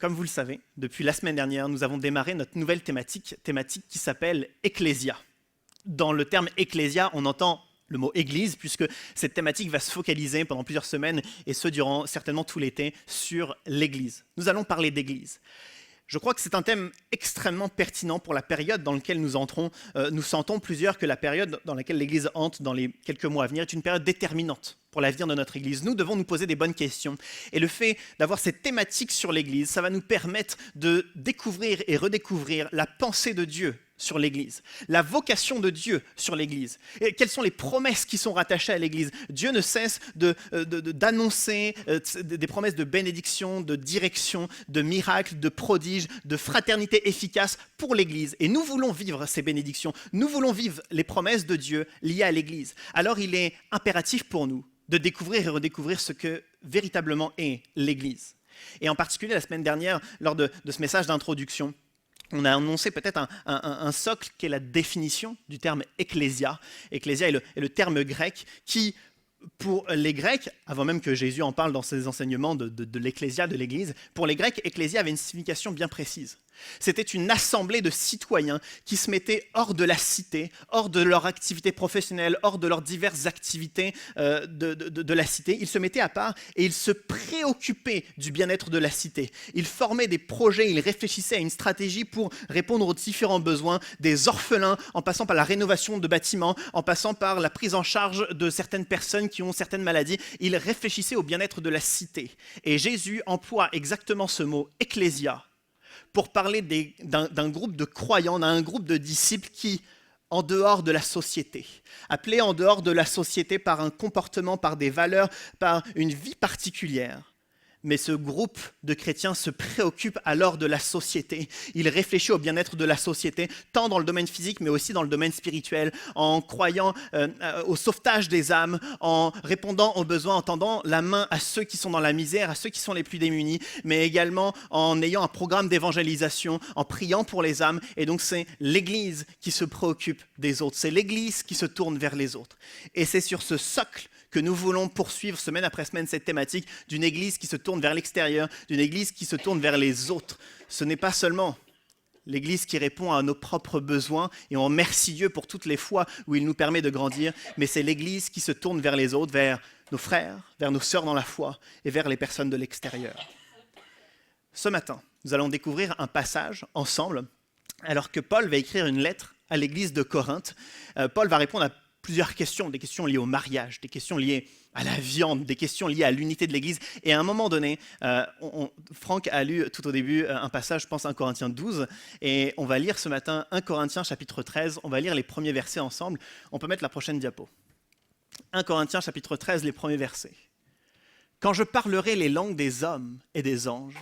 Comme vous le savez, depuis la semaine dernière, nous avons démarré notre nouvelle thématique qui s'appelle Ecclésia. Dans le terme Ecclésia, on entend le mot Église, puisque cette thématique va se focaliser pendant plusieurs semaines, et ce durant certainement tout l'été, sur l'Église. Nous allons parler d'Église. Je crois que c'est un thème extrêmement pertinent pour la période dans laquelle nous entrons. Nous sentons plusieurs que la période dans laquelle l'Église entre dans les quelques mois à venir est une période déterminante pour l'avenir de notre Église. Nous devons nous poser des bonnes questions. Et le fait d'avoir cette thématique sur l'Église, ça va nous permettre de découvrir et redécouvrir la pensée de Dieu sur l'Église, la vocation de Dieu sur l'Église. Et quelles sont les promesses qui sont rattachées à l'Église? Dieu ne cesse d'annoncer des promesses de bénédiction, de direction, de miracles, de prodiges, de fraternité efficace pour l'Église. Et nous voulons vivre ces bénédictions. Nous voulons vivre les promesses de Dieu liées à l'Église. Alors il est impératif pour nous de découvrir et redécouvrir ce que véritablement est l'Église. Et en particulier la semaine dernière, lors de ce message d'introduction, on a annoncé peut-être un socle qui est la définition du terme ecclésia. Ecclésia est le terme grec qui, pour les Grecs, avant même que Jésus en parle dans ses enseignements de l'ecclésia, de l'Église, pour les Grecs, ecclésia avait une signification bien précise. C'était une assemblée de citoyens qui se mettaient hors de la cité, hors de leur activité professionnelle, hors de leurs diverses activités de la cité. Ils se mettaient à part et ils se préoccupaient du bien-être de la cité. Ils formaient des projets, ils réfléchissaient à une stratégie pour répondre aux différents besoins des orphelins, en passant par la rénovation de bâtiments, en passant par la prise en charge de certaines personnes qui ont certaines maladies. Ils réfléchissaient au bien-être de la cité. Et Jésus emploie exactement ce mot, ecclésia, pour parler d'un groupe de croyants, d'un groupe de disciples qui, en dehors de la société, appelés en dehors de la société par un comportement, par des valeurs, par une vie particulière. Mais ce groupe de chrétiens se préoccupe alors de la société. Il réfléchit au bien-être de la société, tant dans le domaine physique, mais aussi dans le domaine spirituel, en croyant au sauvetage des âmes, en répondant aux besoins, en tendant la main à ceux qui sont dans la misère, à ceux qui sont les plus démunis, mais également en ayant un programme d'évangélisation, en priant pour les âmes. Et donc c'est l'Église qui se préoccupe des autres. C'est l'Église qui se tourne vers les autres. Et c'est sur ce socle que nous voulons poursuivre semaine après semaine cette thématique d'une Église qui se tourne vers l'extérieur, d'une Église qui se tourne vers les autres. Ce n'est pas seulement l'Église qui répond à nos propres besoins, et on remercie Dieu pour toutes les fois où il nous permet de grandir, mais c'est l'Église qui se tourne vers les autres, vers nos frères, vers nos sœurs dans la foi et vers les personnes de l'extérieur. Ce matin, nous allons découvrir un passage ensemble, alors que Paul va écrire une lettre à l'Église de Corinthe. Paul va répondre à plusieurs questions, des questions liées au mariage, des questions liées à la viande, des questions liées à l'unité de l'Église. Et à un moment donné, Franck a lu tout au début un passage, je pense 1 Corinthiens 12, et on va lire ce matin 1 Corinthiens chapitre 13, on va lire les premiers versets ensemble. On peut mettre la prochaine diapo. 1 Corinthiens chapitre 13, les premiers versets. « Quand je parlerai les langues des hommes et des anges,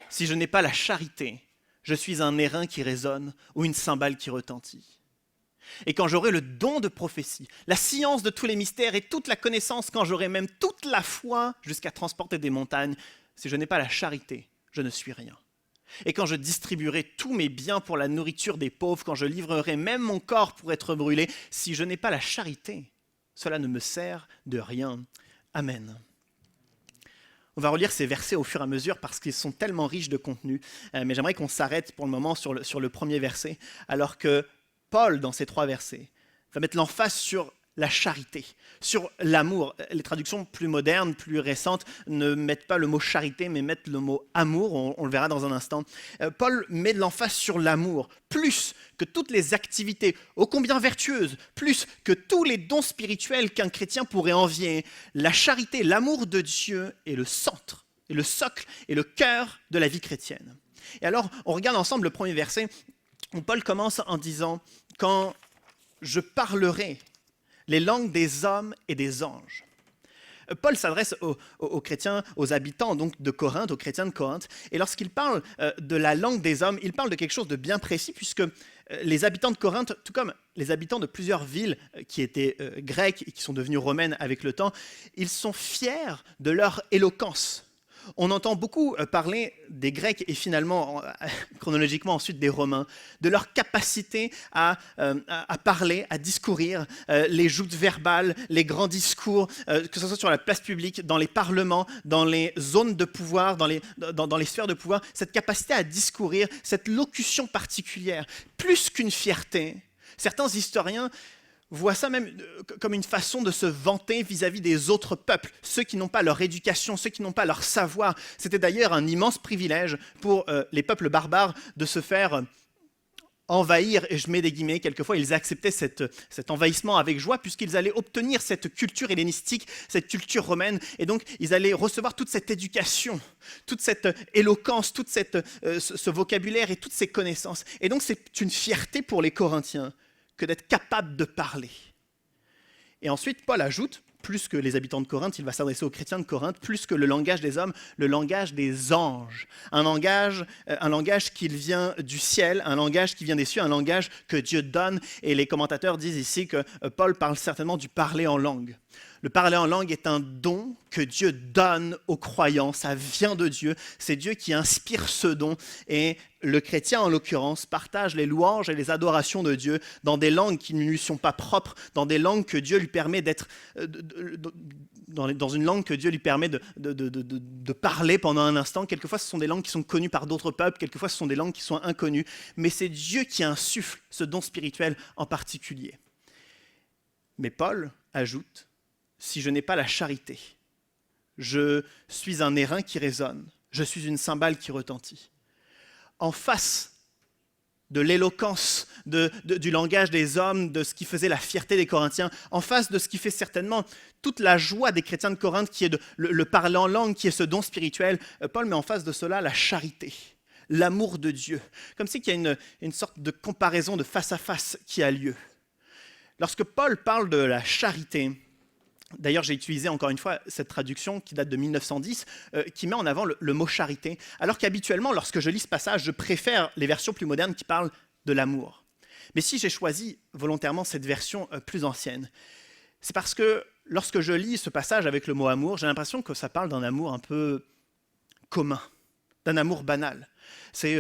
si je n'ai pas la charité, je suis un airain qui résonne ou une cymbale qui retentit. Et quand j'aurai le don de prophétie, la science de tous les mystères et toute la connaissance, quand j'aurai même toute la foi jusqu'à transporter des montagnes, si je n'ai pas la charité, je ne suis rien. Et quand je distribuerai tous mes biens pour la nourriture des pauvres, quand je livrerai même mon corps pour être brûlé, si je n'ai pas la charité, cela ne me sert de rien. Amen. » On va relire ces versets au fur et à mesure parce qu'ils sont tellement riches de contenu, mais j'aimerais qu'on s'arrête pour le moment sur le premier verset, alors que Paul, dans ces 3 versets, va mettre l'emphase sur la charité, sur l'amour. Les traductions plus modernes, plus récentes, ne mettent pas le mot charité, mais mettent le mot amour, on le verra dans un instant. Paul met de l'emphase sur l'amour, plus que toutes les activités ô combien vertueuses, plus que tous les dons spirituels qu'un chrétien pourrait envier. La charité, l'amour de Dieu est le centre, et le socle, et le cœur de la vie chrétienne. Et alors, on regarde ensemble le premier verset, où Paul commence en disant « Quand je parlerai les langues des hommes et des anges ». Paul s'adresse aux chrétiens, aux habitants donc, de Corinthe, aux chrétiens de Corinthe, et lorsqu'il parle de la langue des hommes, il parle de quelque chose de bien précis, puisque les habitants de Corinthe, tout comme les habitants de plusieurs villes qui étaient grecques et qui sont devenues romaines avec le temps, ils sont fiers de leur éloquence. On entend beaucoup parler des Grecs et finalement, chronologiquement ensuite des Romains, de leur capacité à parler, à discourir, les joutes verbales, les grands discours, que ce soit sur la place publique, dans les parlements, dans les zones de pouvoir, dans les sphères de pouvoir, cette capacité à discourir, cette locution particulière, plus qu'une fierté. Certains historiens voient ça même comme une façon de se vanter vis-à-vis des autres peuples, ceux qui n'ont pas leur éducation, ceux qui n'ont pas leur savoir. C'était d'ailleurs un immense privilège pour les peuples barbares de se faire envahir, et je mets des guillemets, quelquefois ils acceptaient cet envahissement avec joie puisqu'ils allaient obtenir cette culture hellénistique, cette culture romaine, et donc ils allaient recevoir toute cette éducation, toute cette éloquence, tout ce vocabulaire et toutes ces connaissances. Et donc c'est une fierté pour les Corinthiens que d'être capable de parler. Et ensuite, Paul ajoute, plus que les habitants de Corinthe, il va s'adresser aux chrétiens de Corinthe, plus que le langage des hommes, le langage des anges. Un langage qui vient du ciel, un langage qui vient des cieux, un langage que Dieu donne. Et les commentateurs disent ici que Paul parle certainement du parler en langue. Le parler en langue est un don que Dieu donne aux croyants, ça vient de Dieu, c'est Dieu qui inspire ce don et le chrétien en l'occurrence partage les louanges et les adorations de Dieu dans des langues qui ne lui sont pas propres, dans des langues que Dieu lui permet d'être, dans une langue que Dieu lui permet de parler pendant un instant. Quelquefois ce sont des langues qui sont connues par d'autres peuples, quelquefois ce sont des langues qui sont inconnues, mais c'est Dieu qui insuffle ce don spirituel en particulier. Mais Paul ajoute, si je n'ai pas la charité, je suis un airain qui résonne, je suis une cymbale qui retentit. En face de l'éloquence, du langage des hommes, de ce qui faisait la fierté des Corinthiens, en face de ce qui fait certainement toute la joie des chrétiens de Corinthe, qui est le parler en langue, qui est ce don spirituel, Paul met en face de cela la charité, l'amour de Dieu, comme si qu'il y a une sorte de comparaison de face à face qui a lieu. Lorsque Paul parle de la charité, d'ailleurs, j'ai utilisé encore une fois cette traduction qui date de 1910, qui met en avant le mot charité, alors qu'habituellement, lorsque je lis ce passage, je préfère les versions plus modernes qui parlent de l'amour. Mais si j'ai choisi volontairement cette version plus ancienne, c'est parce que lorsque je lis ce passage avec le mot amour, j'ai l'impression que ça parle d'un amour un peu commun, d'un amour banal. C'est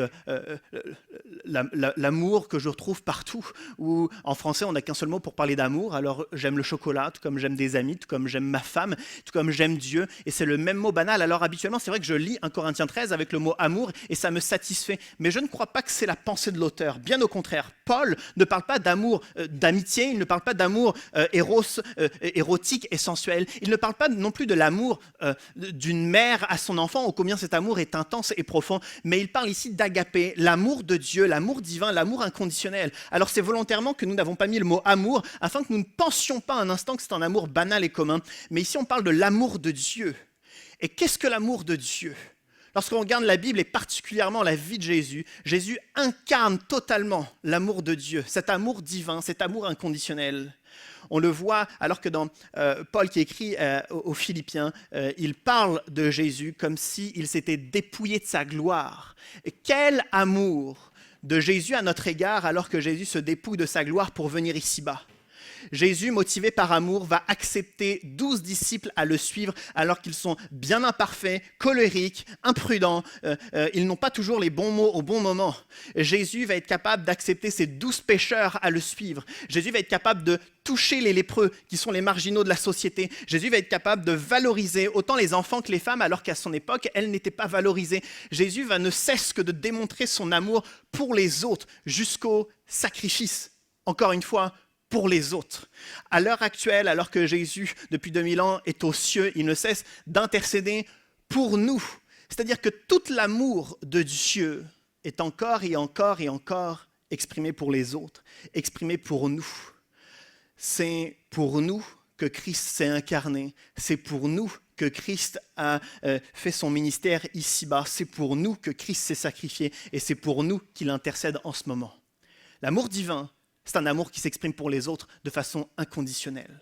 l'amour que je retrouve partout, où en français on n'a qu'un seul mot pour parler d'amour, alors j'aime le chocolat, tout comme j'aime des amis, tout comme j'aime ma femme, tout comme j'aime Dieu, et c'est le même mot banal. Alors habituellement c'est vrai que je lis 1 Corinthiens 13 avec le mot amour, et ça me satisfait, mais je ne crois pas que c'est la pensée de l'auteur, bien au contraire. Paul ne parle pas d'amour d'amitié, il ne parle pas d'amour érotique et sensuel, il ne parle pas non plus de l'amour d'une mère à son enfant, ô combien cet amour est intense et profond, mais il parle ici d'agapé, l'amour de Dieu, l'amour divin, l'amour inconditionnel. Alors c'est volontairement que nous n'avons pas mis le mot amour, afin que nous ne pensions pas un instant que c'est un amour banal et commun, mais ici on parle de l'amour de Dieu. Et qu'est-ce que l'amour de Dieu ? Lorsqu'on regarde la Bible et particulièrement la vie de Jésus, Jésus incarne totalement l'amour de Dieu, cet amour divin, cet amour inconditionnel. On le voit alors que dans Paul qui écrit aux Philippiens, il parle de Jésus comme s'il s'était dépouillé de sa gloire. Et quel amour de Jésus à notre égard alors que Jésus se dépouille de sa gloire pour venir ici-bas. Jésus, motivé par amour, va accepter 12 disciples à le suivre alors qu'ils sont bien imparfaits, colériques, imprudents. Ils n'ont pas toujours les bons mots au bon moment. Jésus va être capable d'accepter ces 12 pécheurs à le suivre. Jésus va être capable de toucher les lépreux qui sont les marginaux de la société. Jésus va être capable de valoriser autant les enfants que les femmes alors qu'à son époque, elles n'étaient pas valorisées. Jésus va ne cesse que de démontrer son amour pour les autres jusqu'au sacrifice. Encore une fois, pour les autres. À l'heure actuelle, alors que Jésus, depuis 2000 ans, est aux cieux, il ne cesse d'intercéder pour nous. C'est-à-dire que tout l'amour de Dieu est encore et encore et encore exprimé pour les autres, exprimé pour nous. C'est pour nous que Christ s'est incarné. C'est pour nous que Christ a fait son ministère ici-bas. C'est pour nous que Christ s'est sacrifié et c'est pour nous qu'il intercède en ce moment. L'amour divin, c'est un amour qui s'exprime pour les autres de façon inconditionnelle.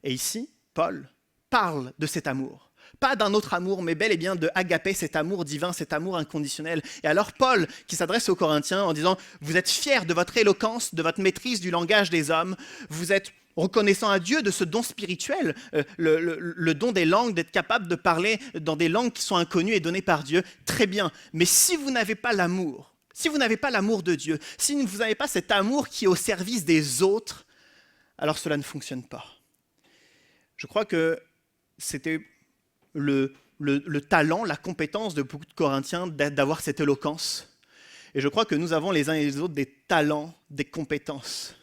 Et ici, Paul parle de cet amour. Pas d'un autre amour, mais bel et bien de agapé, cet amour divin, cet amour inconditionnel. Et alors Paul, qui s'adresse aux Corinthiens en disant « Vous êtes fiers de votre éloquence, de votre maîtrise du langage des hommes, vous êtes reconnaissant à Dieu de ce don spirituel, le don des langues, d'être capable de parler dans des langues qui sont inconnues et données par Dieu, très bien. Mais si vous n'avez pas l'amour, si vous n'avez pas l'amour de Dieu, si vous n'avez pas cet amour qui est au service des autres, alors cela ne fonctionne pas. Je crois que c'était le talent, la compétence de beaucoup de Corinthiens d'avoir cette éloquence. Et je crois que nous avons les uns et les autres des talents, des compétences.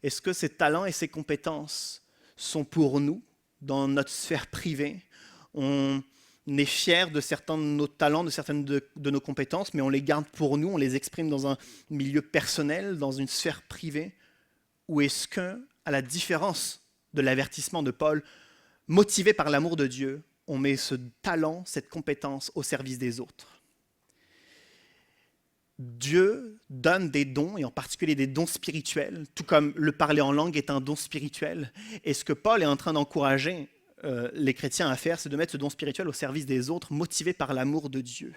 Est-ce que ces talents et ces compétences sont pour nous, dans notre sphère privée? On est fiers de certains de nos talents, de certaines de nos compétences, mais on les garde pour nous, on les exprime dans un milieu personnel, dans une sphère privée? Ou est-ce que, à la différence de l'avertissement de Paul, motivé par l'amour de Dieu, on met ce talent, cette compétence au service des autres? Dieu donne des dons, et en particulier des dons spirituels, tout comme le parler en langue est un don spirituel. Et ce que Paul est en train d'encourager les chrétiens à faire, c'est de mettre ce don spirituel au service des autres, motivé par l'amour de Dieu.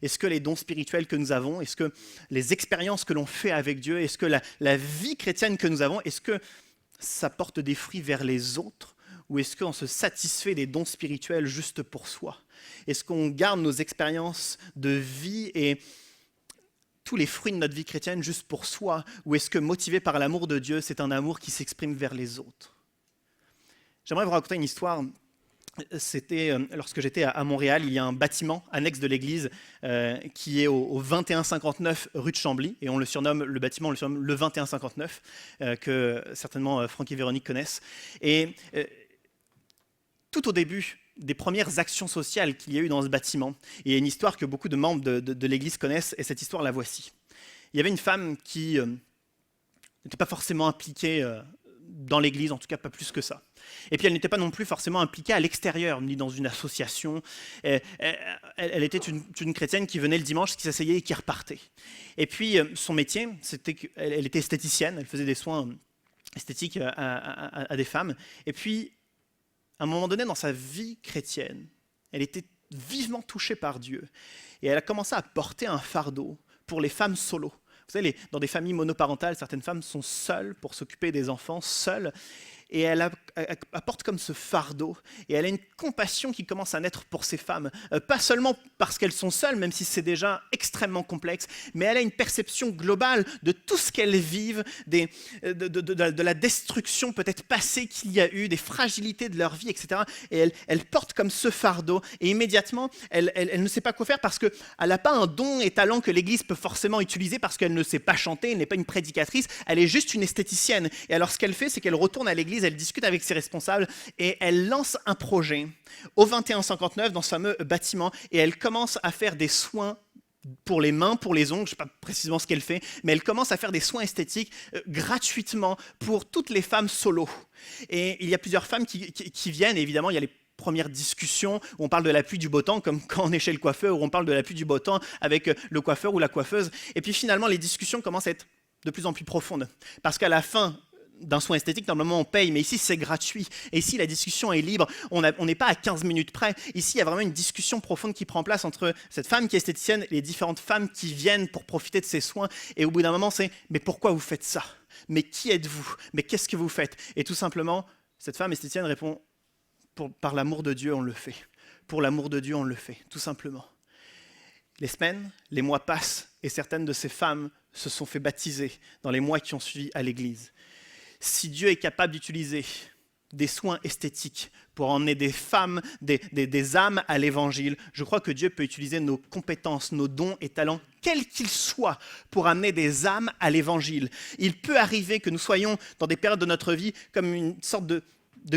Est-ce que les dons spirituels que nous avons, est-ce que les expériences que l'on fait avec Dieu, est-ce que la vie chrétienne que nous avons, est-ce que ça porte des fruits vers les autres? Ou est-ce qu'on se satisfait des dons spirituels juste pour soi? Est-ce qu'on garde nos expériences de vie et tous les fruits de notre vie chrétienne juste pour soi? Ou est-ce que motivé par l'amour de Dieu, c'est un amour qui s'exprime vers les autres? J'aimerais vous raconter une histoire. C'était lorsque j'étais à Montréal, il y a un bâtiment annexe de l'église qui est au 2159 rue de Chambly, et le bâtiment, on le surnomme le 2159, que certainement Franck et Véronique connaissent. Et tout au début des premières actions sociales qu'il y a eu dans ce bâtiment, il y a une histoire que beaucoup de membres de l'église connaissent, et cette histoire, la voici. Il y avait une femme qui n'était pas forcément impliquée dans l'église, en tout cas pas plus que ça. Et puis elle n'était pas non plus forcément impliquée à l'extérieur, ni dans une association. Elle était une chrétienne qui venait le dimanche, qui s'asseyait et qui repartait. Et puis son métier, c'était qu'elle était esthéticienne, elle faisait des soins esthétiques à des femmes. Et puis, à un moment donné dans sa vie chrétienne, elle était vivement touchée par Dieu. Et elle a commencé à porter un fardeau pour les femmes solo. Vous savez, dans des familles monoparentales, certaines femmes sont seules pour s'occuper des enfants, seules. Et elle apporte comme ce fardeau, et elle a une compassion qui commence à naître pour ces femmes, pas seulement parce qu'elles sont seules, même si c'est déjà extrêmement complexe, mais elle a une perception globale de tout ce qu'elles vivent, de la destruction peut-être passée qu'il y a eu, des fragilités de leur vie, etc. Et elle porte comme ce fardeau, et immédiatement, elle ne sait pas quoi faire parce qu'elle n'a pas un don et talent que l'Église peut forcément utiliser parce qu'elle ne sait pas chanter, elle n'est pas une prédicatrice, elle est juste une esthéticienne. Et alors ce qu'elle fait, c'est qu'elle retourne à l'Église, elle discute avec ses responsables et elle lance un projet au 2159 dans ce fameux bâtiment, et elle commence à faire des soins pour les mains, pour les ongles, je ne sais pas précisément ce qu'elle fait, mais elle commence à faire des soins esthétiques gratuitement pour toutes les femmes solo. Et il y a plusieurs femmes qui viennent, et évidemment il y a les premières discussions où on parle de la pluie du beau temps, comme quand on est chez le coiffeur, où on parle de la pluie du beau temps avec le coiffeur ou la coiffeuse. Et puis finalement les discussions commencent à être de plus en plus profondes, parce qu'à la fin d'un soin esthétique, normalement on paye, mais ici c'est gratuit. Et ici la discussion est libre, on n'est pas à 15 minutes près. Ici il y a vraiment une discussion profonde qui prend place entre cette femme qui est esthéticienne et les différentes femmes qui viennent pour profiter de ces soins. Et au bout d'un moment c'est « mais pourquoi vous faites ça? Mais qui êtes-vous? Mais qu'est-ce que vous faites ?» Et tout simplement, cette femme esthéticienne répond « par l'amour de Dieu on le fait. Pour l'amour de Dieu on le fait, tout simplement. » Les semaines, les mois passent, et certaines de ces femmes se sont fait baptiser dans les mois qui ont suivi à l'église. Si Dieu est capable d'utiliser des soins esthétiques pour emmener des femmes, des âmes à l'évangile, je crois que Dieu peut utiliser nos compétences, nos dons et talents, quels qu'ils soient, pour amener des âmes à l'évangile. Il peut arriver que nous soyons dans des périodes de notre vie comme une sorte de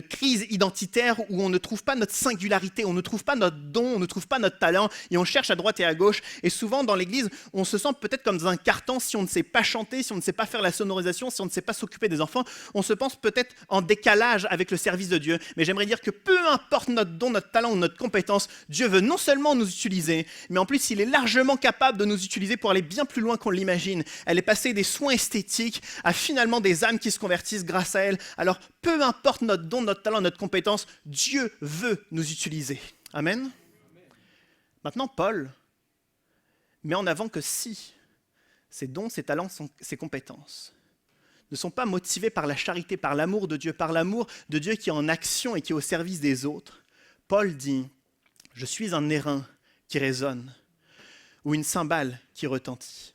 crise identitaire où on ne trouve pas notre singularité, on ne trouve pas notre don, on ne trouve pas notre talent, et on cherche à droite et à gauche. Et souvent dans l'église, on se sent peut-être comme dans un carton si on ne sait pas chanter, si on ne sait pas faire la sonorisation, si on ne sait pas s'occuper des enfants. On se pense peut-être en décalage avec le service de Dieu. Mais j'aimerais dire que peu importe notre don, notre talent ou notre compétence, Dieu veut non seulement nous utiliser, mais en plus il est largement capable de nous utiliser pour aller bien plus loin qu'on l'imagine. Elle est passée des soins esthétiques à finalement des âmes qui se convertissent grâce à elle. Alors peu importe notre don, notre talent, notre compétence, Dieu veut nous utiliser. Amen. Maintenant, Paul met en avant que si ces dons, ces talents, ces compétences ne sont pas motivés par la charité, par l'amour de Dieu qui est en action et qui est au service des autres. Paul dit, je suis un airain qui résonne, ou une cymbale qui retentit.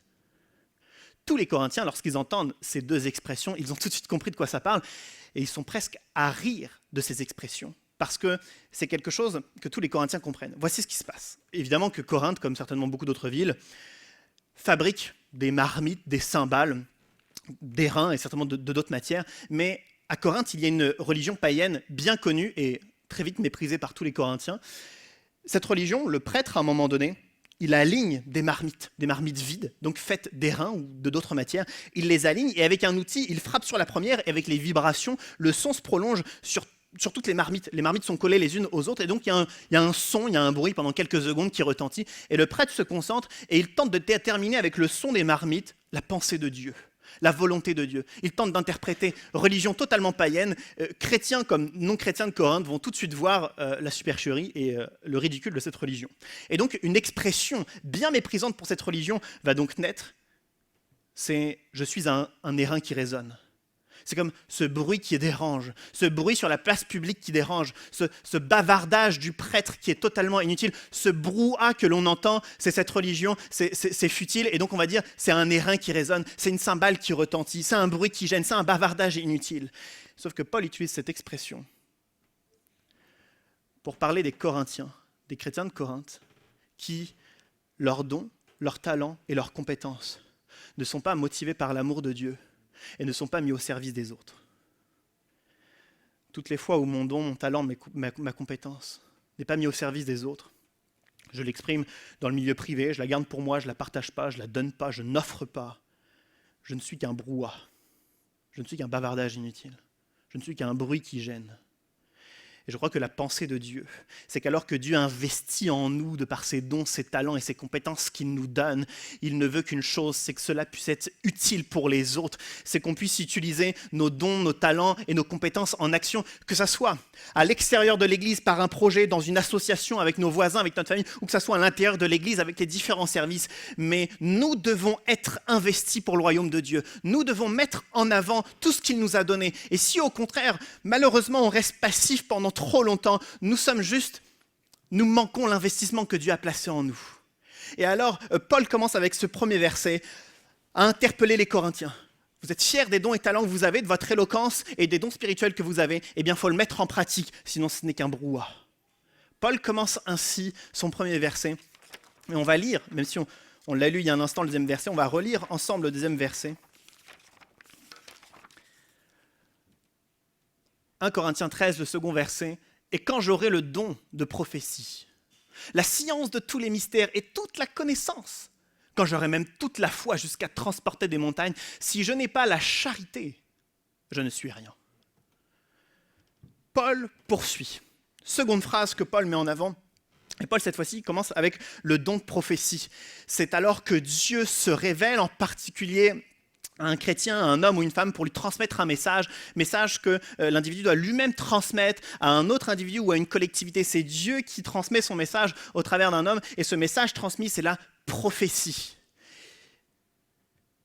Tous les Corinthiens, lorsqu'ils entendent ces deux expressions, ils ont tout de suite compris de quoi ça parle, et ils sont presque à rire de ces expressions, parce que c'est quelque chose que tous les Corinthiens comprennent. Voici ce qui se passe. Évidemment que Corinthe, comme certainement beaucoup d'autres villes, fabrique des marmites, des cymbales, d'airain et certainement de d'autres matières, mais à Corinthe, il y a une religion païenne bien connue et très vite méprisée par tous les Corinthiens. Cette religion, le prêtre, à un moment donné, il aligne des marmites vides, donc faites d'airain ou de d'autres matières. Il les aligne et avec un outil, il frappe sur la première et avec les vibrations, le son se prolonge sur toutes les marmites. Les marmites sont collées les unes aux autres et donc il y a un son, il y a un bruit pendant quelques secondes qui retentit. Et le prêtre se concentre et il tente de déterminer avec le son des marmites la pensée de Dieu, la volonté de Dieu. Il tente d'interpréter religion totalement païenne. Chrétiens comme non-chrétiens de Corinthe vont tout de suite voir la supercherie et le ridicule de cette religion. Et donc une expression bien méprisante pour cette religion va donc naître. C'est « je suis un airain qui résonne ». C'est comme ce bruit qui dérange, ce bruit sur la place publique qui dérange, ce bavardage du prêtre qui est totalement inutile, ce brouhaha que l'on entend, c'est cette religion, c'est futile, et donc on va dire c'est un airain qui résonne, c'est une cymbale qui retentit, c'est un bruit qui gêne, c'est un bavardage inutile. Sauf que Paul utilise cette expression pour parler des Corinthiens, des chrétiens de Corinthe, qui, leurs dons, leurs talents et leurs compétences ne sont pas motivés par l'amour de Dieu, et ne sont pas mis au service des autres. Toutes les fois où mon don, mon talent, ma compétence n'est pas mis au service des autres, je l'exprime dans le milieu privé, je la garde pour moi, je ne la partage pas, je ne la donne pas, je n'offre pas. Je ne suis qu'un brouhaha, je ne suis qu'un bavardage inutile, je ne suis qu'un bruit qui gêne. Et je crois que la pensée de Dieu, c'est qu'alors que Dieu investit en nous de par ses dons, ses talents et ses compétences qu'il nous donne, il ne veut qu'une chose, c'est que cela puisse être utile pour les autres. C'est qu'on puisse utiliser nos dons, nos talents et nos compétences en action, que ça soit à l'extérieur de l'Église par un projet, dans une association avec nos voisins, avec notre famille, ou que ça soit à l'intérieur de l'Église avec les différents services. Mais nous devons être investis pour le royaume de Dieu. Nous devons mettre en avant tout ce qu'il nous a donné. Et si au contraire, malheureusement, on reste passif pendant trop longtemps, nous manquons l'investissement que Dieu a placé en nous. Et alors, Paul commence avec ce premier verset à interpeller les Corinthiens. Vous êtes fiers des dons et talents que vous avez, de votre éloquence et des dons spirituels que vous avez, eh bien, il faut le mettre en pratique, sinon ce n'est qu'un brouhaha. Paul commence ainsi son premier verset. Et on va lire, même si on l'a lu il y a un instant, le deuxième verset, on va relire ensemble le deuxième verset. 1 Corinthiens 13, le second verset, « Et quand j'aurai le don de prophétie, la science de tous les mystères et toute la connaissance, quand j'aurai même toute la foi jusqu'à transporter des montagnes, si je n'ai pas la charité, je ne suis rien. » Paul poursuit. Seconde phrase que Paul met en avant. Et Paul, cette fois-ci, commence avec le don de prophétie. C'est alors que Dieu se révèle en particulier à un chrétien, à un homme ou une femme pour lui transmettre un message que l'individu doit lui-même transmettre à un autre individu ou à une collectivité. C'est Dieu qui transmet son message au travers d'un homme et ce message transmis, c'est la prophétie.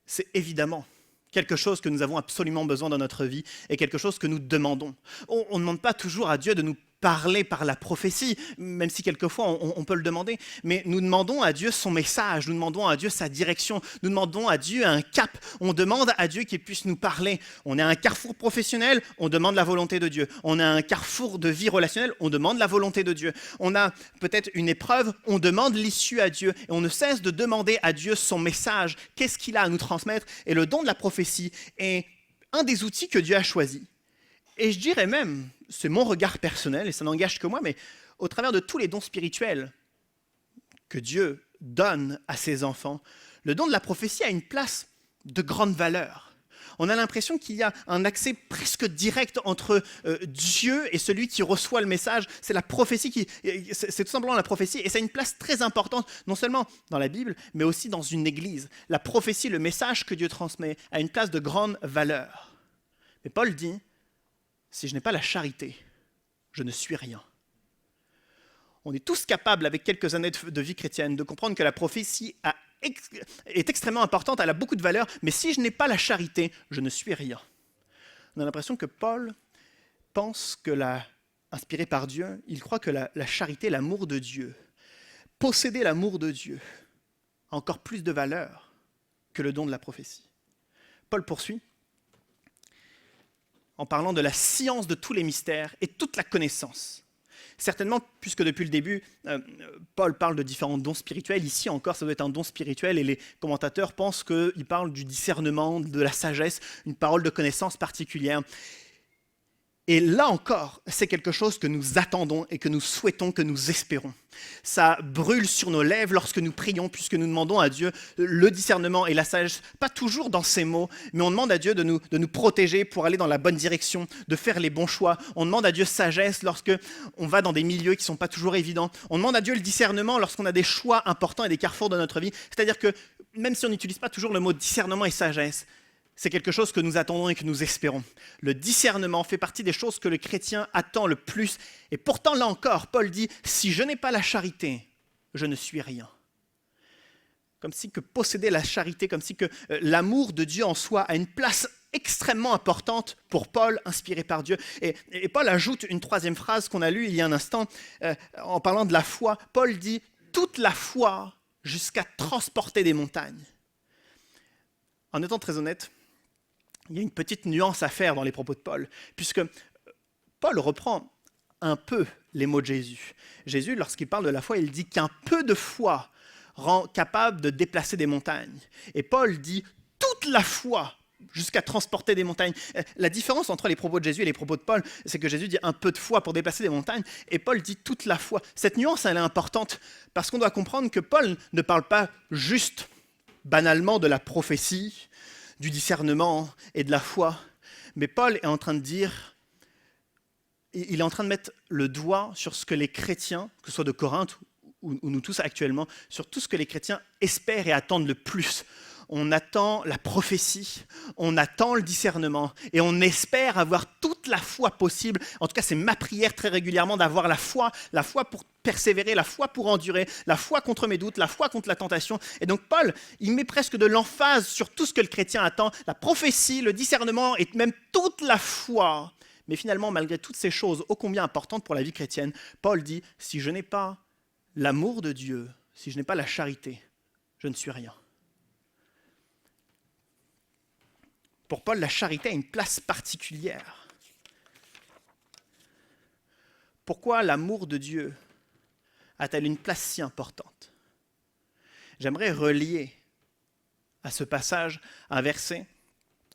C'est évidemment quelque chose que nous avons absolument besoin dans notre vie et quelque chose que nous demandons. On ne demande pas toujours à Dieu de nous parler par la prophétie, même si quelquefois on peut le demander, mais nous demandons à Dieu son message, nous demandons à Dieu sa direction, nous demandons à Dieu un cap, on demande à Dieu qu'il puisse nous parler. On est à un carrefour professionnel, on demande la volonté de Dieu. On a un carrefour de vie relationnelle, on demande la volonté de Dieu. On a peut-être une épreuve, on demande l'issue à Dieu et on ne cesse de demander à Dieu son message, qu'est-ce qu'il a à nous transmettre, et le don de la prophétie est un des outils que Dieu a choisi. Et je dirais même, c'est mon regard personnel, et ça n'engage que moi, mais au travers de tous les dons spirituels que Dieu donne à ses enfants, le don de la prophétie a une place de grande valeur. On a l'impression qu'il y a un accès presque direct entre Dieu et celui qui reçoit le message. C'est la prophétie c'est tout simplement la prophétie, et ça a une place très importante, non seulement dans la Bible, mais aussi dans une église. La prophétie, le message que Dieu transmet, a une place de grande valeur. Mais Paul dit, si je n'ai pas la charité, je ne suis rien. On est tous capables, avec quelques années de vie chrétienne, de comprendre que la prophétie a est extrêmement importante, elle a beaucoup de valeur, mais si je n'ai pas la charité, je ne suis rien. On a l'impression que Paul pense inspiré par Dieu, il croit que la charité, l'amour de Dieu, posséder l'amour de Dieu, a encore plus de valeur que le don de la prophétie. Paul poursuit en parlant de la science de tous les mystères et toute la connaissance. Certainement, puisque depuis le début, Paul parle de différents dons spirituels, ici encore, ça doit être un don spirituel, et les commentateurs pensent qu'il parle du discernement, de la sagesse, une parole de connaissance particulière. Et là encore, c'est quelque chose que nous attendons et que nous souhaitons, que nous espérons. Ça brûle sur nos lèvres lorsque nous prions, puisque nous demandons à Dieu le discernement et la sagesse, pas toujours dans ces mots, mais on demande à Dieu de nous protéger pour aller dans la bonne direction, de faire les bons choix. On demande à Dieu sagesse lorsque on va dans des milieux qui ne sont pas toujours évidents. On demande à Dieu le discernement lorsqu'on a des choix importants et des carrefours de notre vie. C'est-à-dire que même si on n'utilise pas toujours le mot discernement et sagesse, c'est quelque chose que nous attendons et que nous espérons. Le discernement fait partie des choses que le chrétien attend le plus. Et pourtant, là encore, Paul dit, si je n'ai pas la charité, je ne suis rien. Comme si que posséder la charité, comme si que l'amour de Dieu en soi a une place extrêmement importante pour Paul, inspiré par Dieu. Et Paul ajoute une troisième phrase qu'on a lue il y a un instant, en parlant de la foi. Paul dit, toute la foi jusqu'à transporter des montagnes. En étant très honnête, il y a une petite nuance à faire dans les propos de Paul, puisque Paul reprend un peu les mots de Jésus. Jésus, lorsqu'il parle de la foi, il dit qu'un peu de foi rend capable de déplacer des montagnes. Et Paul dit toute la foi jusqu'à transporter des montagnes. La différence entre les propos de Jésus et les propos de Paul, c'est que Jésus dit un peu de foi pour déplacer des montagnes, et Paul dit toute la foi. Cette nuance, elle est importante, parce qu'on doit comprendre que Paul ne parle pas juste, banalement, de la prophétie, du discernement et de la foi. Mais Paul est en train de dire, il est en train de mettre le doigt sur ce que les chrétiens, que ce soit de Corinthe ou nous tous actuellement, sur tout ce que les chrétiens espèrent et attendent le plus. On attend la prophétie, on attend le discernement et on espère avoir toute la foi possible. En tout cas, c'est ma prière très régulièrement d'avoir la foi pour persévérer, la foi pour endurer, la foi contre mes doutes, la foi contre la tentation. Et donc Paul, il met presque de l'emphase sur tout ce que le chrétien attend, la prophétie, le discernement et même toute la foi. Mais finalement, malgré toutes ces choses ô combien importantes pour la vie chrétienne, Paul dit, si je n'ai pas l'amour de Dieu, si je n'ai pas la charité, je ne suis rien. Pour Paul, la charité a une place particulière. Pourquoi l'amour de Dieu a-t-elle une place si importante? J'aimerais relier à ce passage un verset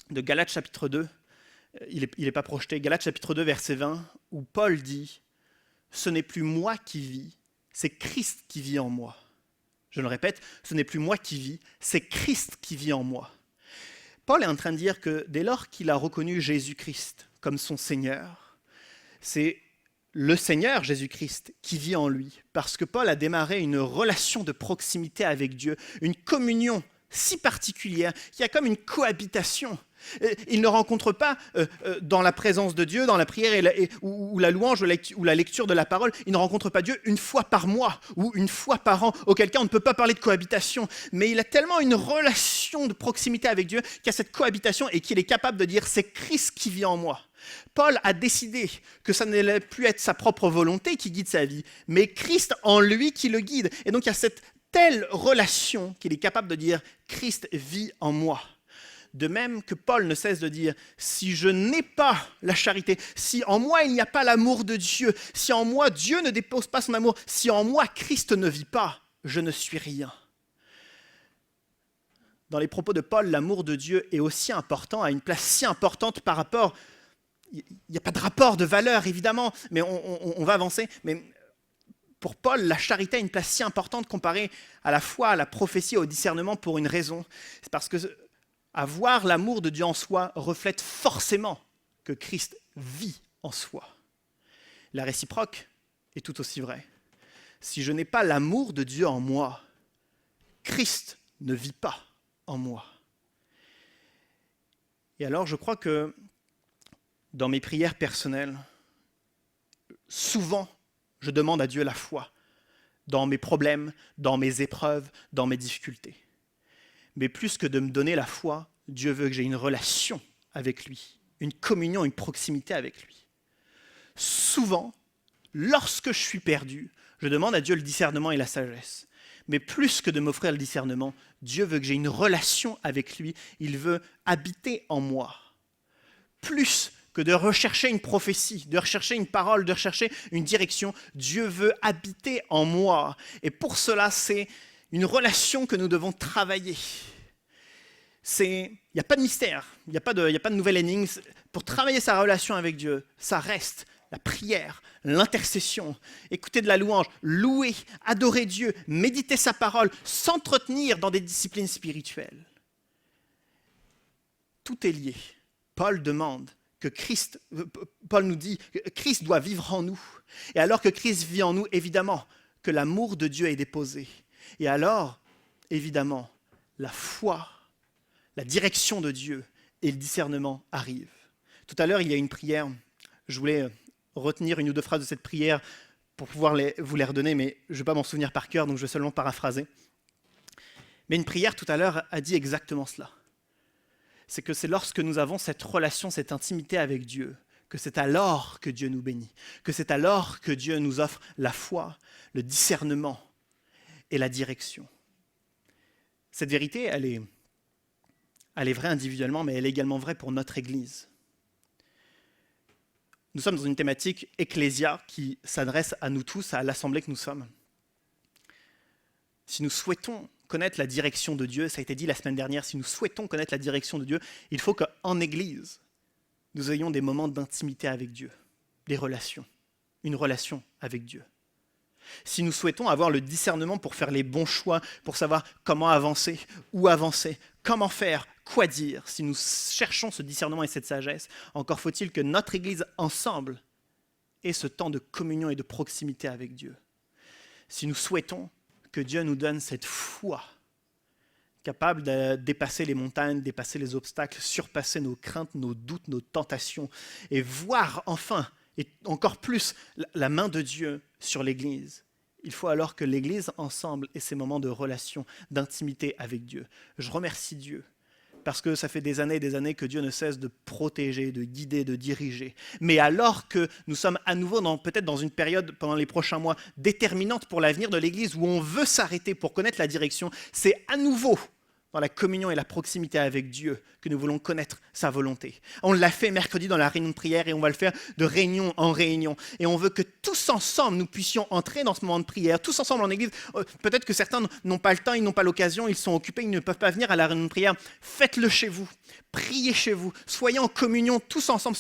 de Galates chapitre 2. Il n'est pas projeté. Galates chapitre 2, verset 20, où Paul dit « Ce n'est plus moi qui vis, c'est Christ qui vit en moi. » Je le répète, ce n'est plus moi qui vis, c'est Christ qui vit en moi. Paul est en train de dire que dès lors qu'il a reconnu Jésus-Christ comme son Seigneur, c'est le Seigneur Jésus-Christ qui vit en lui, parce que Paul a démarré une relation de proximité avec Dieu, une communion si particulière, qui a comme une cohabitation. Il ne rencontre pas dans la présence de Dieu, dans la prière ou la louange ou la lecture de la parole, il ne rencontre pas Dieu une fois par mois ou une fois par an, auquel cas on ne peut pas parler de cohabitation. Mais il a tellement une relation de proximité avec Dieu qu'il y a cette cohabitation et qu'il est capable de dire « c'est Christ qui vit en moi ». Paul a décidé que ça n'allait plus être sa propre volonté qui guide sa vie, mais Christ en lui qui le guide. Et donc il y a cette telle relation qu'il est capable de dire « Christ vit en moi ». De même que Paul ne cesse de dire « si je n'ai pas la charité, si en moi il n'y a pas l'amour de Dieu, si en moi Dieu ne dépose pas son amour, si en moi Christ ne vit pas, je ne suis rien ». Dans les propos de Paul, l'amour de Dieu est aussi important, a une place si importante par rapport... Il n'y a pas de rapport de valeur, évidemment, mais on va avancer. Mais pour Paul, la charité a une place si importante comparée à la foi, à la prophétie, au discernement pour une raison. C'est parce que avoir l'amour de Dieu en soi reflète forcément que Christ vit en soi. La réciproque est tout aussi vraie. Si je n'ai pas l'amour de Dieu en moi, Christ ne vit pas en moi. Et alors je crois que dans mes prières personnelles, souvent je demande à Dieu la foi dans mes problèmes, dans mes épreuves, dans mes difficultés. Mais plus que de me donner la foi, Dieu veut que j'ai une relation avec lui, une communion, une proximité avec lui. Souvent, lorsque je suis perdu, je demande à Dieu le discernement et la sagesse. Mais plus que de m'offrir le discernement, Dieu veut que j'ai une relation avec lui. Il veut habiter en moi. Plus que de rechercher une prophétie, de rechercher une parole, de rechercher une direction, Dieu veut habiter en moi. Et pour cela, c'est une relation que nous devons travailler. Il n'y a pas de mystère, il n'y a pas de nouvelle énigme. Pour travailler sa relation avec Dieu, ça reste la prière, l'intercession, écouter de la louange, louer, adorer Dieu, méditer sa parole, s'entretenir dans des disciplines spirituelles. Tout est lié. Paul nous dit que Christ doit vivre en nous. Et alors que Christ vit en nous, évidemment, que l'amour de Dieu est déposé. Et alors, évidemment, la foi, la direction de Dieu et le discernement arrivent. Tout à l'heure, il y a une prière. Je voulais retenir une ou deux phrases de cette prière pour pouvoir vous les redonner, mais je ne vais pas m'en souvenir par cœur, donc je vais seulement paraphraser. Mais une prière, tout à l'heure, a dit exactement cela. C'est que c'est lorsque nous avons cette relation, cette intimité avec Dieu, que c'est alors que Dieu nous bénit, que c'est alors que Dieu nous offre la foi, le discernement et la direction. Cette vérité, elle est vraie individuellement, mais elle est également vraie pour notre Église. Nous sommes dans une thématique ecclésia qui s'adresse à nous tous, à l'assemblée que nous sommes. Si nous souhaitons connaître la direction de Dieu, ça a été dit la semaine dernière, si nous souhaitons connaître la direction de Dieu, il faut qu'en Église, nous ayons des moments d'intimité avec Dieu, des relations, une relation avec Dieu. Si nous souhaitons avoir le discernement pour faire les bons choix, pour savoir comment avancer, où avancer, comment faire, quoi dire, si nous cherchons ce discernement et cette sagesse, encore faut-il que notre Église ensemble ait ce temps de communion et de proximité avec Dieu. Si nous souhaitons que Dieu nous donne cette foi capable de dépasser les montagnes, dépasser les obstacles, surpasser nos craintes, nos doutes, nos tentations, et voir enfin, et encore plus, la main de Dieu sur l'Église. Il faut alors que l'Église ensemble ait ces moments de relation, d'intimité avec Dieu. Je remercie Dieu, parce que ça fait des années que Dieu ne cesse de protéger, de guider, de diriger. Mais alors que nous sommes à nouveau peut-être dans une période, pendant les prochains mois, déterminante pour l'avenir de l'Église, où on veut s'arrêter pour connaître la direction, c'est à nouveau dans la communion et la proximité avec Dieu que nous voulons connaître sa volonté. On l'a fait mercredi dans la réunion de prière et on va le faire de réunion en réunion. Et on veut que tous ensemble, nous puissions entrer dans ce moment de prière, tous ensemble en église. Peut-être que certains n'ont pas le temps, ils n'ont pas l'occasion, ils sont occupés, ils ne peuvent pas venir à la réunion de prière. Faites-le chez vous, priez chez vous, soyons en communion tous ensemble,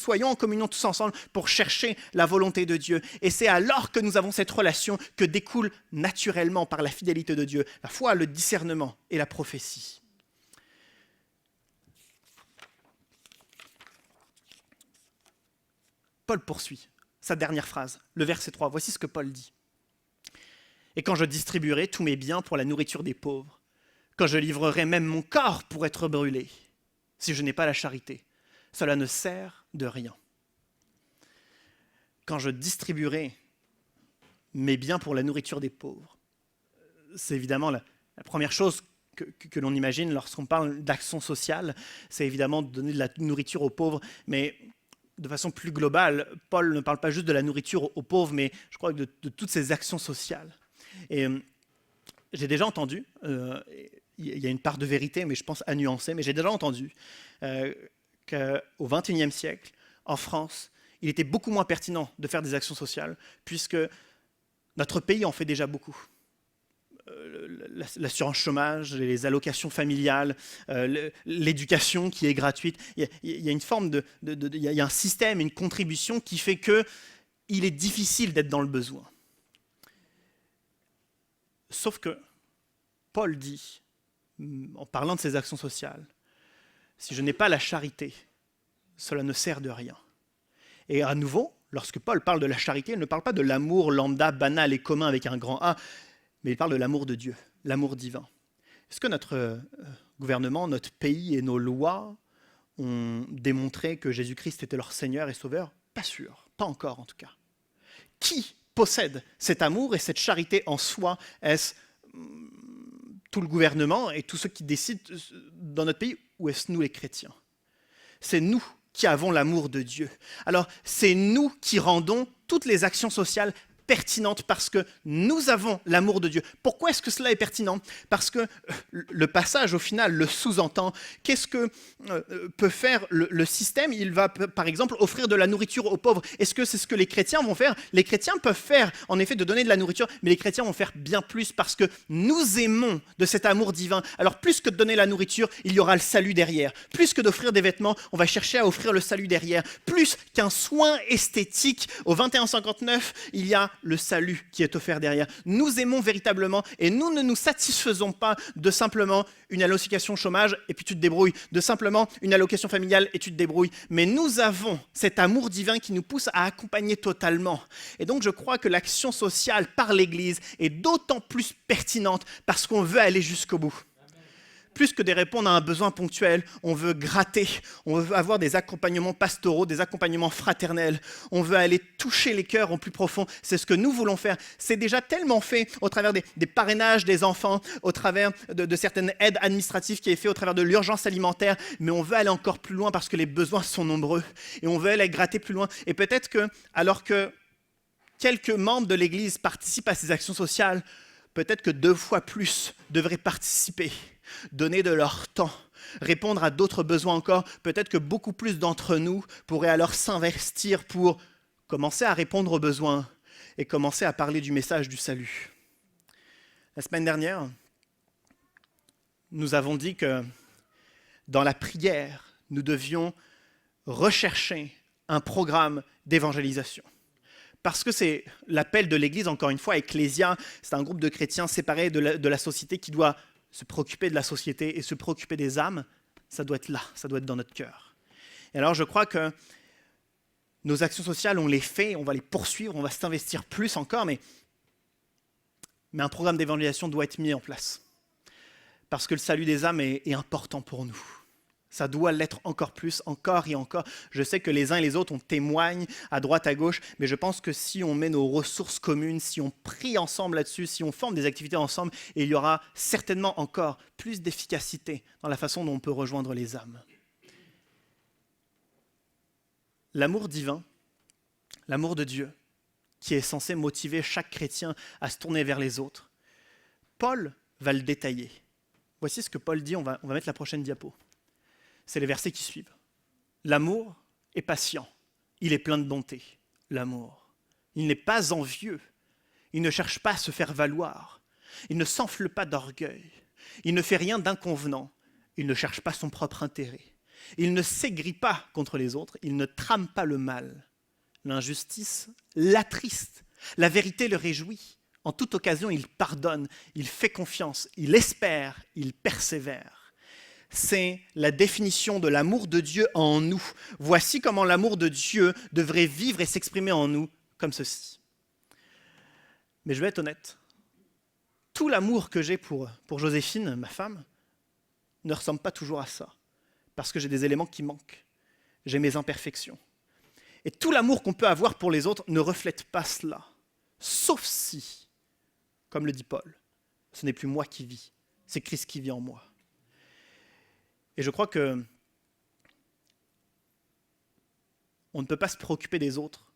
pour chercher la volonté de Dieu. Et c'est alors que nous avons cette relation que découle naturellement par la fidélité de Dieu, la foi, le discernement et la prophétie. Paul poursuit sa dernière phrase, le verset 3. Voici ce que Paul dit. « Et quand je distribuerai tous mes biens pour la nourriture des pauvres, quand je livrerai même mon corps pour être brûlé, si je n'ai pas la charité, cela ne sert de rien. » Quand je distribuerai mes biens pour la nourriture des pauvres, c'est évidemment la première chose que l'on imagine lorsqu'on parle d'action sociale, c'est évidemment de donner de la nourriture aux pauvres, mais de façon plus globale, Paul ne parle pas juste de la nourriture aux pauvres, mais je crois de toutes ces actions sociales. Et j'ai déjà entendu, il y a une part de vérité, mais je pense à nuancer, mais j'ai déjà entendu qu'au XXIe siècle, en France, il était beaucoup moins pertinent de faire des actions sociales, puisque notre pays en fait déjà beaucoup. L'assurance chômage, les allocations familiales, l'éducation qui est gratuite. Il y a une forme il y a un système, une contribution qui fait qu'il est difficile d'être dans le besoin. Sauf que Paul dit, en parlant de ces actions sociales, si je n'ai pas la charité, cela ne sert de rien. Et à nouveau, lorsque Paul parle de la charité, il ne parle pas de l'amour lambda, banal et commun avec un grand A, mais il parle de l'amour de Dieu, l'amour divin. Est-ce que notre gouvernement, notre pays et nos lois ont démontré que Jésus-Christ était leur Seigneur et Sauveur? Pas sûr, pas encore en tout cas. Qui possède cet amour et cette charité en soi? Est-ce tout le gouvernement et tous ceux qui décident dans notre pays, ou est-ce nous les chrétiens? C'est nous qui avons l'amour de Dieu. Alors, c'est nous qui rendons toutes les actions sociales pertinentes parce que nous avons l'amour de Dieu. Pourquoi est-ce que cela est pertinent? Parce que le passage, au final, le sous-entend. Qu'est-ce que peut faire le système? Il va, par exemple, offrir de la nourriture aux pauvres. Est-ce que c'est ce que les chrétiens vont faire? Les chrétiens peuvent faire, en effet, de donner de la nourriture, mais les chrétiens vont faire bien plus parce que nous aimons de cet amour divin. Alors, plus que de donner la nourriture, il y aura le salut derrière. Plus que d'offrir des vêtements, on va chercher à offrir le salut derrière. Plus qu'un soin esthétique, au 2159, il y a le salut qui est offert derrière. Nous aimons véritablement et nous ne nous satisfaisons pas de simplement une allocation chômage et puis tu te débrouilles, de simplement une allocation familiale et tu te débrouilles. Mais nous avons cet amour divin qui nous pousse à accompagner totalement. Et donc je crois que l'action sociale par l'Église est d'autant plus pertinente parce qu'on veut aller jusqu'au bout. Plus que de répondre à un besoin ponctuel, on veut gratter, on veut avoir des accompagnements pastoraux, des accompagnements fraternels, on veut aller toucher les cœurs au plus profond, c'est ce que nous voulons faire. C'est déjà tellement fait au travers des parrainages des enfants, au travers de certaines aides administratives qui est fait, au travers de l'urgence alimentaire, mais on veut aller encore plus loin parce que les besoins sont nombreux et on veut aller gratter plus loin. Et peut-être que, alors que quelques membres de l'Église participent à ces actions sociales, peut-être que 2 fois plus devraient participer, donner de leur temps, répondre à d'autres besoins encore. Peut-être que beaucoup plus d'entre nous pourraient alors s'investir pour commencer à répondre aux besoins et commencer à parler du message du salut. La semaine dernière, nous avons dit que dans la prière, nous devions rechercher un programme d'évangélisation. Parce que c'est l'appel de l'Église, encore une fois, Ecclésia, c'est un groupe de chrétiens séparés de la société qui doit se préoccuper de la société et se préoccuper des âmes, ça doit être là, ça doit être dans notre cœur. Et alors je crois que nos actions sociales, on les fait, on va les poursuivre, on va s'investir plus encore, mais un programme d'évangélisation doit être mis en place. Parce que le salut des âmes est important pour nous. Ça doit l'être encore plus, encore et encore. Je sais que les uns et les autres, on témoigne à droite, à gauche, mais je pense que si on met nos ressources communes, si on prie ensemble là-dessus, si on forme des activités ensemble, il y aura certainement encore plus d'efficacité dans la façon dont on peut rejoindre les âmes. L'amour divin, l'amour de Dieu, qui est censé motiver chaque chrétien à se tourner vers les autres, Paul va le détailler. Voici ce que Paul dit, on va mettre la prochaine diapo. C'est les versets qui suivent. L'amour est patient, il est plein de bonté. L'amour, il n'est pas envieux, il ne cherche pas à se faire valoir, il ne s'enfle pas d'orgueil, il ne fait rien d'inconvenant, il ne cherche pas son propre intérêt, il ne s'aigrit pas contre les autres, il ne trame pas le mal. L'injustice l'attriste, la vérité le réjouit. En toute occasion, il pardonne, il fait confiance, il espère, il persévère. C'est la définition de l'amour de Dieu en nous. Voici comment l'amour de Dieu devrait vivre et s'exprimer en nous, comme ceci. Mais je vais être honnête, tout l'amour que j'ai pour Joséphine, ma femme, ne ressemble pas toujours à ça, parce que j'ai des éléments qui manquent, j'ai mes imperfections. Et tout l'amour qu'on peut avoir pour les autres ne reflète pas cela, sauf si, comme le dit Paul, ce n'est plus moi qui vis, c'est Christ qui vit en moi. Et je crois que on ne peut pas se préoccuper des autres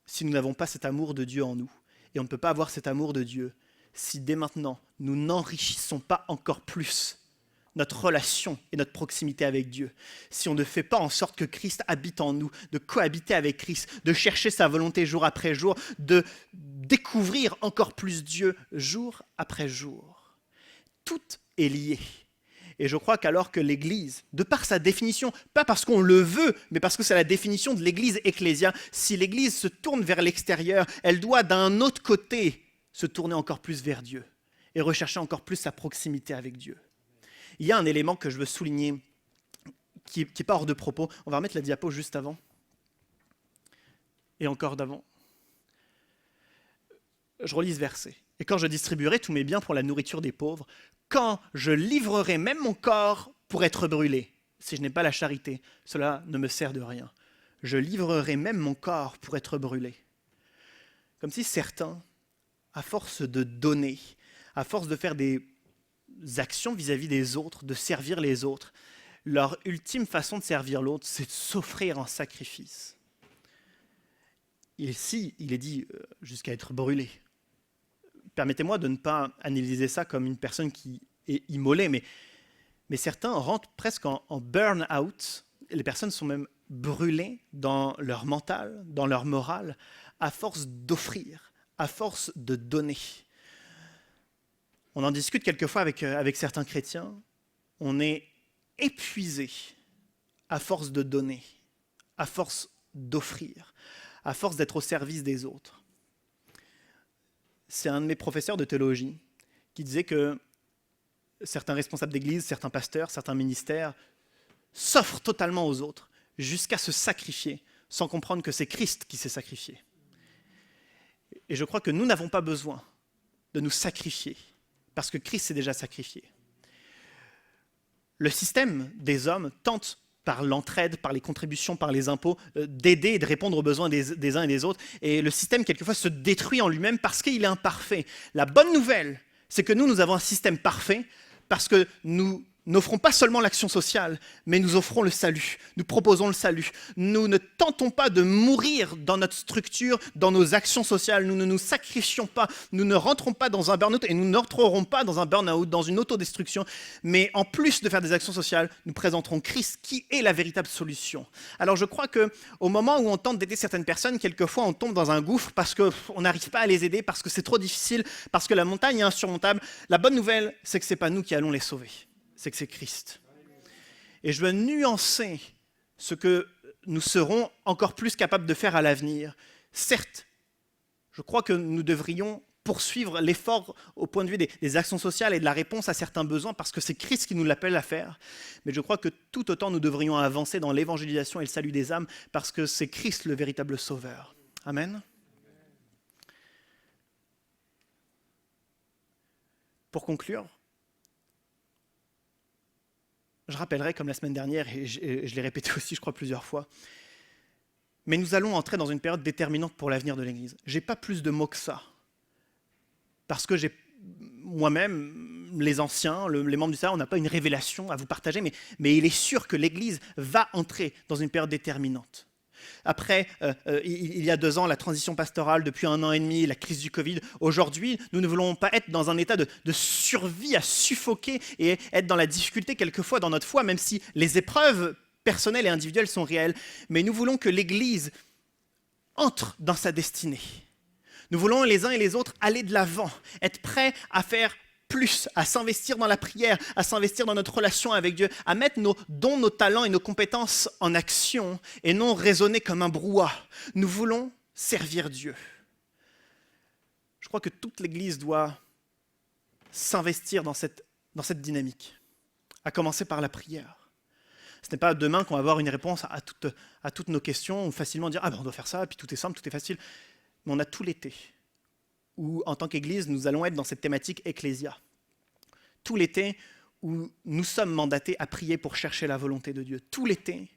si nous n'avons pas cet amour de Dieu en nous. Et on ne peut pas avoir cet amour de Dieu si dès maintenant, nous n'enrichissons pas encore plus notre relation et notre proximité avec Dieu. Si on ne fait pas en sorte que Christ habite en nous, de cohabiter avec Christ, de chercher sa volonté jour après jour, de découvrir encore plus Dieu jour après jour. Tout est lié. Et je crois qu'alors que l'Église, de par sa définition, pas parce qu'on le veut, mais parce que c'est la définition de l'Église ecclésia, si l'Église se tourne vers l'extérieur, elle doit d'un autre côté se tourner encore plus vers Dieu et rechercher encore plus sa proximité avec Dieu. Il y a un élément que je veux souligner qui n'est pas hors de propos. On va remettre la diapo juste avant. Et encore d'avant. Je relis ce verset. Et quand je distribuerai tous mes biens pour la nourriture des pauvres, quand je livrerai même mon corps pour être brûlé, si je n'ai pas la charité, cela ne me sert de rien. Je livrerai même mon corps pour être brûlé. Comme si certains, à force de donner, à force de faire des actions vis-à-vis des autres, de servir les autres, leur ultime façon de servir l'autre, c'est de s'offrir en sacrifice. Ici, il est dit jusqu'à être brûlé. Permettez-moi de ne pas analyser ça comme une personne qui est immolée, mais certains rentrent presque en burn-out. Les personnes sont même brûlées dans leur mental, dans leur morale, à force d'offrir, à force de donner. On en discute quelquefois avec certains chrétiens. On est épuisé à force de donner, à force d'offrir, à force d'être au service des autres. C'est un de mes professeurs de théologie qui disait que certains responsables d'église, certains pasteurs, certains ministères s'offrent totalement aux autres jusqu'à se sacrifier sans comprendre que c'est Christ qui s'est sacrifié. Et je crois que nous n'avons pas besoin de nous sacrifier parce que Christ s'est déjà sacrifié. Le système des hommes tente par l'entraide, par les contributions, par les impôts, d'aider et de répondre aux besoins des uns et des autres. Et le système, quelquefois, se détruit en lui-même parce qu'il est imparfait. La bonne nouvelle, c'est que nous avons un système parfait parce que nous n'offrons pas seulement l'action sociale, mais nous offrons le salut, nous proposons le salut. Nous ne tentons pas de mourir dans notre structure, dans nos actions sociales, nous ne nous sacrifions pas, nous ne rentrons pas dans un burn-out et nous n'entrerons pas dans un burn-out, dans une autodestruction, mais en plus de faire des actions sociales, nous présenterons Christ qui est la véritable solution. Alors je crois qu'au moment où on tente d'aider certaines personnes, quelquefois on tombe dans un gouffre parce qu'on n'arrive pas à les aider, parce que c'est trop difficile, parce que la montagne est insurmontable. La bonne nouvelle, c'est que ce n'est pas nous qui allons les sauver. C'est que c'est Christ. Et je veux nuancer ce que nous serons encore plus capables de faire à l'avenir. Certes, je crois que nous devrions poursuivre l'effort au point de vue des actions sociales et de la réponse à certains besoins parce que c'est Christ qui nous l'appelle à faire. Mais je crois que tout autant nous devrions avancer dans l'évangélisation et le salut des âmes parce que c'est Christ le véritable sauveur. Amen. Pour conclure, je rappellerai, comme la semaine dernière, et je l'ai répété aussi, je crois, plusieurs fois, mais nous allons entrer dans une période déterminante pour l'avenir de l'Église. Je n'ai pas plus de mots que ça, parce que moi-même, les anciens, les membres du Seigneur, on n'a pas une révélation à vous partager, mais il est sûr que l'Église va entrer dans une période déterminante. Après, il y a 2 ans, la transition pastorale, depuis 1 an et demi, la crise du Covid. Aujourd'hui, nous ne voulons pas être dans un état de survie à suffoquer et être dans la difficulté quelquefois dans notre foi, même si les épreuves personnelles et individuelles sont réelles. Mais nous voulons que l'Église entre dans sa destinée. Nous voulons les uns et les autres aller de l'avant, être prêts à faire plus, à s'investir dans la prière, à s'investir dans notre relation avec Dieu, à mettre nos dons, nos talents et nos compétences en action et non raisonner comme un brouhaha. Nous voulons servir Dieu. Je crois que toute l'Église doit s'investir dans cette dynamique, à commencer par la prière. Ce n'est pas demain qu'on va avoir une réponse à toutes nos questions ou facilement dire « Ah ben on doit faire ça, puis tout est simple, tout est facile ». Mais on a tout l'été où, en tant qu'Église, nous allons être dans cette thématique Ecclésia. Tout l'été où nous sommes mandatés à prier pour chercher la volonté de Dieu. Tout l'été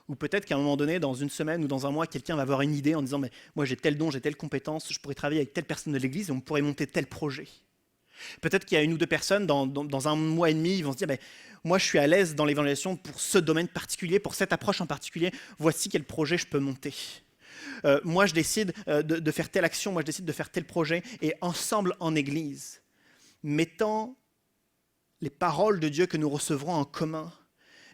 où peut-être qu'à un moment donné, dans une semaine ou dans un mois, quelqu'un va avoir une idée en disant « Mais moi j'ai tel don, j'ai telle compétence, je pourrais travailler avec telle personne de l'Église et on pourrait monter tel projet. » Peut-être qu'il y a 1 ou 2 personnes dans 1 mois et demi, ils vont se dire « Moi je suis à l'aise dans l'évangélisation pour ce domaine particulier, pour cette approche en particulier, voici quel projet je peux monter. » Moi je décide de faire telle action, moi je décide de faire tel projet, et ensemble en Église, mettant les paroles de Dieu que nous recevrons en commun,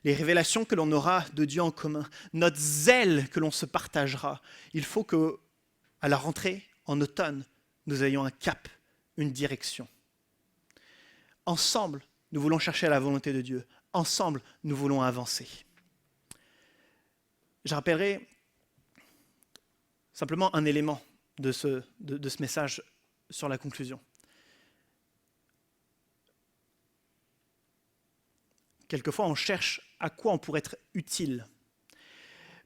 les révélations que l'on aura de Dieu en commun, notre zèle que l'on se partagera, il faut qu'à la rentrée, en automne, nous ayons un cap, une direction. Ensemble, nous voulons chercher la volonté de Dieu. Ensemble, nous voulons avancer. Je rappellerai simplement un élément de ce message sur la conclusion. Quelquefois, on cherche à quoi on pourrait être utile.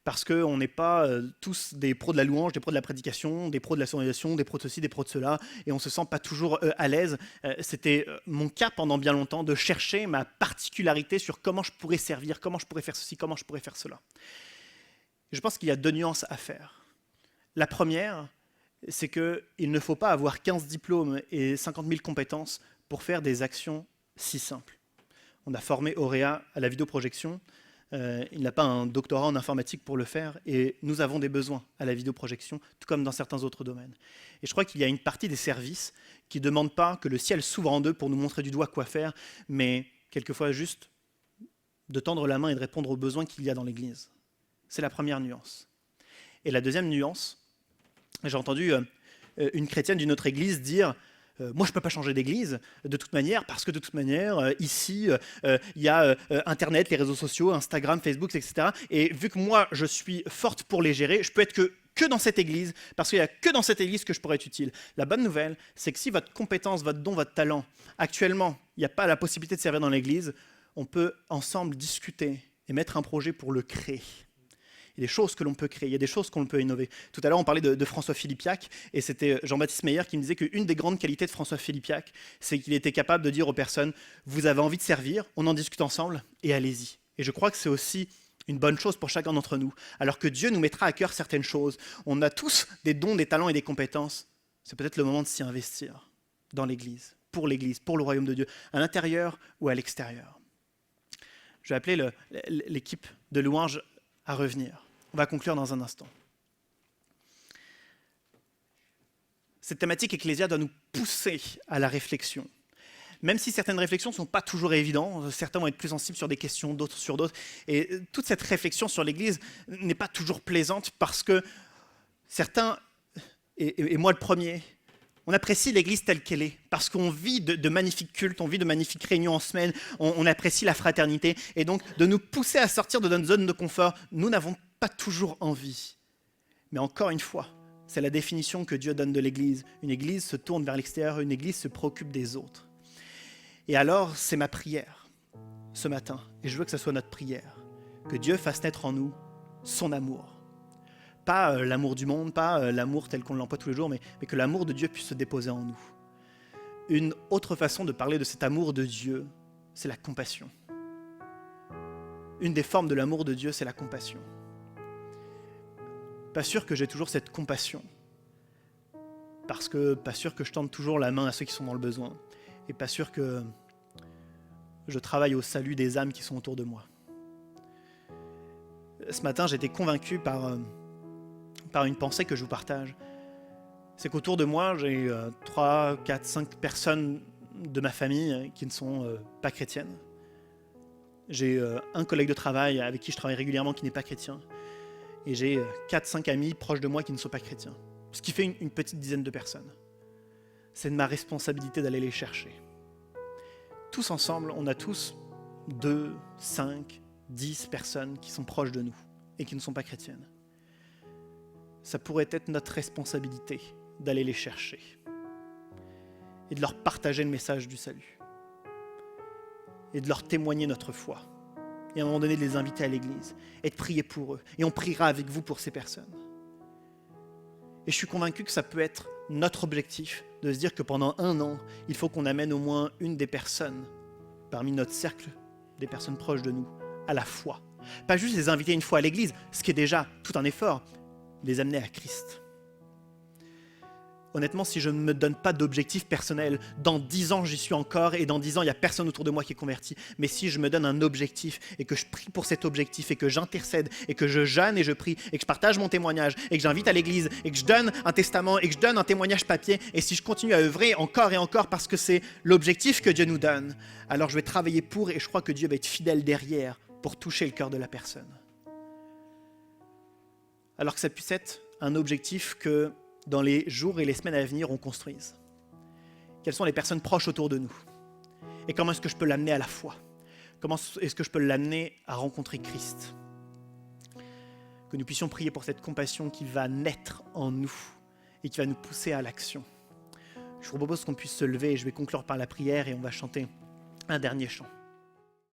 Parce qu'on n'est pas tous des pros de la louange, des pros de la prédication, des pros de la sonorisation, des pros de ceci, des pros de cela, et on ne se sent pas toujours à l'aise. C'était mon cas pendant bien longtemps de chercher ma particularité sur comment je pourrais servir, comment je pourrais faire ceci, comment je pourrais faire cela. Je pense qu'il y a 2 nuances à faire. La première, c'est qu'il ne faut pas avoir 15 diplômes et 50 000 compétences pour faire des actions si simple. On a formé Auréa à la vidéoprojection. Il n'a pas un doctorat en informatique pour le faire, et nous avons des besoins à la vidéoprojection, tout comme dans certains autres domaines. Et je crois qu'il y a une partie des services qui ne demandent pas que le ciel s'ouvre en deux pour nous montrer du doigt quoi faire, mais quelquefois juste de tendre la main et de répondre aux besoins qu'il y a dans l'Église. C'est la première nuance. Et la deuxième nuance, j'ai entendu une chrétienne d'une autre église dire moi, je ne peux pas changer d'église de toute manière, parce que de toute manière, ici, il y a Internet, les réseaux sociaux, Instagram, Facebook, etc. Et vu que moi, je suis forte pour les gérer, je peux être que dans cette église, parce qu'il n'y a que dans cette église que je pourrais être utile. La bonne nouvelle, c'est que si votre compétence, votre don, votre talent, actuellement, il n'y a pas la possibilité de servir dans l'église, on peut ensemble discuter et mettre un projet pour le créer. Il y a des choses que l'on peut créer, il y a des choses qu'on peut innover. Tout à l'heure, on parlait de François Philippiac, et c'était Jean-Baptiste Meyer qui me disait qu'une des grandes qualités de François Philippiac, c'est qu'il était capable de dire aux personnes « Vous avez envie de servir, on en discute ensemble, et allez-y ». Et je crois que c'est aussi une bonne chose pour chacun d'entre nous. Alors que Dieu nous mettra à cœur certaines choses, on a tous des dons, des talents et des compétences, c'est peut-être le moment de s'y investir dans l'Église, pour le royaume de Dieu, à l'intérieur ou à l'extérieur. Je vais appeler l'équipe de louange à revenir. On va conclure dans un instant. Cette thématique Ecclésia doit nous pousser à la réflexion. Même si certaines réflexions ne sont pas toujours évidentes, certains vont être plus sensibles sur des questions, d'autres sur d'autres. Et toute cette réflexion sur l'Église n'est pas toujours plaisante parce que certains, et moi le premier, on apprécie l'Église telle qu'elle est, parce qu'on vit de magnifiques cultes, on vit de magnifiques réunions en semaine, on apprécie la fraternité, et donc de nous pousser à sortir de notre zone de confort, nous n'avons pas toujours envie. Mais encore une fois, c'est la définition que Dieu donne de l'Église. Une Église se tourne vers l'extérieur, une Église se préoccupe des autres. Et alors, c'est ma prière ce matin, et je veux que ce soit notre prière, que Dieu fasse naître en nous son amour. Pas l'amour du monde, pas l'amour tel qu'on l'emploie tous les jours, mais que l'amour de Dieu puisse se déposer en nous. Une autre façon de parler de cet amour de Dieu, c'est la compassion. Une des formes de l'amour de Dieu, c'est la compassion. Pas sûr que j'ai toujours cette compassion, parce que pas sûr que je tende toujours la main à ceux qui sont dans le besoin, et pas sûr que je travaille au salut des âmes qui sont autour de moi. Ce matin, j'ai été convaincu par une pensée que je vous partage. C'est qu'autour de moi, j'ai 3, 4, 5 personnes de ma famille qui ne sont pas chrétiennes. J'ai un collègue de travail avec qui je travaille régulièrement qui n'est pas chrétien. Et j'ai 4, 5 amis proches de moi qui ne sont pas chrétiens. Ce qui fait une petite dizaine de personnes. C'est de ma responsabilité d'aller les chercher. Tous ensemble, on a tous 2, 5, 10 personnes qui sont proches de nous et qui ne sont pas chrétiennes. Ça pourrait être notre responsabilité d'aller les chercher et de leur partager le message du salut et de leur témoigner notre foi et à un moment donné de les inviter à l'église et de prier pour eux, et on priera avec vous pour ces personnes. Et je suis convaincu que ça peut être notre objectif de se dire que pendant 1 an, il faut qu'on amène au moins une des personnes parmi notre cercle, des personnes proches de nous, à la foi. Pas juste les inviter une fois à l'église, ce qui est déjà tout un effort, les amener à Christ. Honnêtement, si je ne me donne pas d'objectif personnel, dans 10 ans, j'y suis encore, et dans 10 ans, il n'y a personne autour de moi qui est converti. Mais si je me donne un objectif, et que je prie pour cet objectif, et que j'intercède, et que je jeûne et je prie, et que je partage mon témoignage, et que j'invite à l'église, et que je donne un testament, et que je donne un témoignage papier, et si je continue à œuvrer encore et encore parce que c'est l'objectif que Dieu nous donne, alors je vais travailler pour, et je crois que Dieu va être fidèle derrière pour toucher le cœur de la personne. Alors que ça puisse être un objectif que dans les jours et les semaines à venir, on construise. Quelles sont les personnes proches autour de nous? Et comment est-ce que je peux l'amener à la foi? Comment est-ce que je peux l'amener à rencontrer Christ? Que nous puissions prier pour cette compassion qui va naître en nous et qui va nous pousser à l'action. Je vous propose qu'on puisse se lever et je vais conclure par la prière et on va chanter un dernier chant.